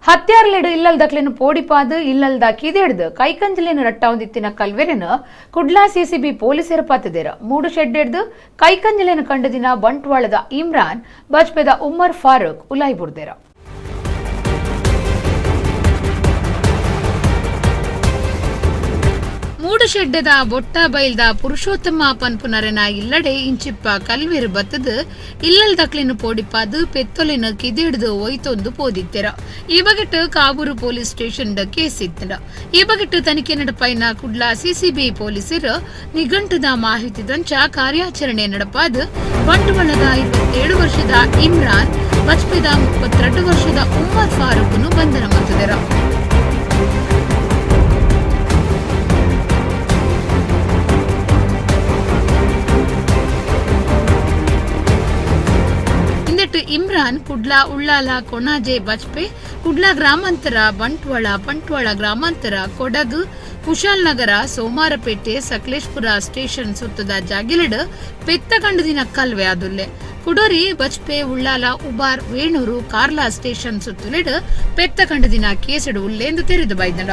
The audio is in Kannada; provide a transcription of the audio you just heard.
ಹತ್ಯಾರ್ಲೆಡು ಇಲ್ಲಲ್ದಕ್ಲೆನು ಪೋಡಿಪಾದು ಇಲ್ಲಲ್ದ ಕಿದೆಡ್ದು ಕೈಕಂಜಲಿನ ರಟ್ಟಾವುದಿತ್ತಿನ ಕಲ್ವೆರೆನ ಕುಡ್ಲಾ ಸಿಸಿಬಿ ಪೊಲೀಸರ ಪತ್ತದೇರ ಮೂಡುಶೆಡ್ಡೆಡ್ದು ಕೈಕಂಜಲಿನ ಕಂಡದಿನ ಬಂಟ್ವಾಳದ ಇಮ್ರಾನ್ ಬಜ್ಪೆದ ಉಮ್ಮರ್ ಫಾರೂಕ್ ಉಲಾಯಿ ಬುರ್ದೇರ ಮೂಡುಶೆಡ್ಡೆದ ಬೊಟ್ಟ ಬೈಲ್ದ ಪುರುಷೋತ್ತಮ ಪನ್ಪುನರೆನ ಇಲ್ಲಡೆ ಇಂಚಿಪ್ಪ ಕಲ್ವೇರು ಬತ್ತದ ಇಲ್ಲಲ್ದಕ್ಲೆನು ಪೋಡಿಪಾದು ಪೆತ್ತೊಲಿನ ಕಿದಿಡ್ದು ಒಯ್ತೊಂದು ಪೋದಿತ್ತೆರ ಈ ಬಗೆಟ್ ಕಾಬೂರು ಪೊಲೀಸ್ ಸ್ಟೇಷನ್ ಕೇಸ್ ಇತ್ತೆರ ಈ ಬಗೆಟ್ ತನಿಖೆ ನಡಪೈನ ಕುಡ್ಲಾ ಸಿಸಿಬಿ ಪೊಲೀಸರು ನಿಘಂಟುದ ಮಾಹಿತಿದಂಚ ಕಾರ್ಯಾಚರಣೆ ನಡಪಾದು ಬಂಟ್ವಾಳದ 27 ವರ್ಷದ ಇಮ್ರಾನ್ ಬಜ್ಪೆದ 32 ವರ್ಷದ ಉಮ್ಮರ್ ಫಾರೂಕ್ನು ಬಂಧನ ಮಾಡಿದೆರ. ಇಮ್ರಾನ್ ಕುಡ್ಲಾ ಉಳ್ಳಾಲ ಕೊಣಾಜೆ ಬಜ್ಪೆ ಕುಡ್ಲಾ ಗ್ರಾಮಾಂತರ ಬಂಟ್ವಾಳ ಗ್ರಾಮಾಂತರ ಕೊಡಗು ಕುಶಾಲ್ನಗರ ಸೋಮಾರಪೇಟೆ ಸಕಲೇಶ್ಪುರ ಸ್ಟೇಷನ್ ಸುತ್ತದ ಜಾಗಿಲಡ್ ಪೆತ್ತಗಂಡದಿನ ಕಲ್ವೆ ಆದುಲ್ಲೆ ಕುಡೋರಿ ಬಜ್ಪೆ ಉಳ್ಳಾಲ ಉಬಾರ್ ವೇಣೂರು ಕಾರ್ಲಾ ಸ್ಟೇಷನ್ ಸುತ್ತಲಿಡ್ ಪೆತ್ತಗಂಡದಿನ ಕೇಸಡು ಉಲ್ಲೆಂದು ತೆರೆದು ಬೈದಡ.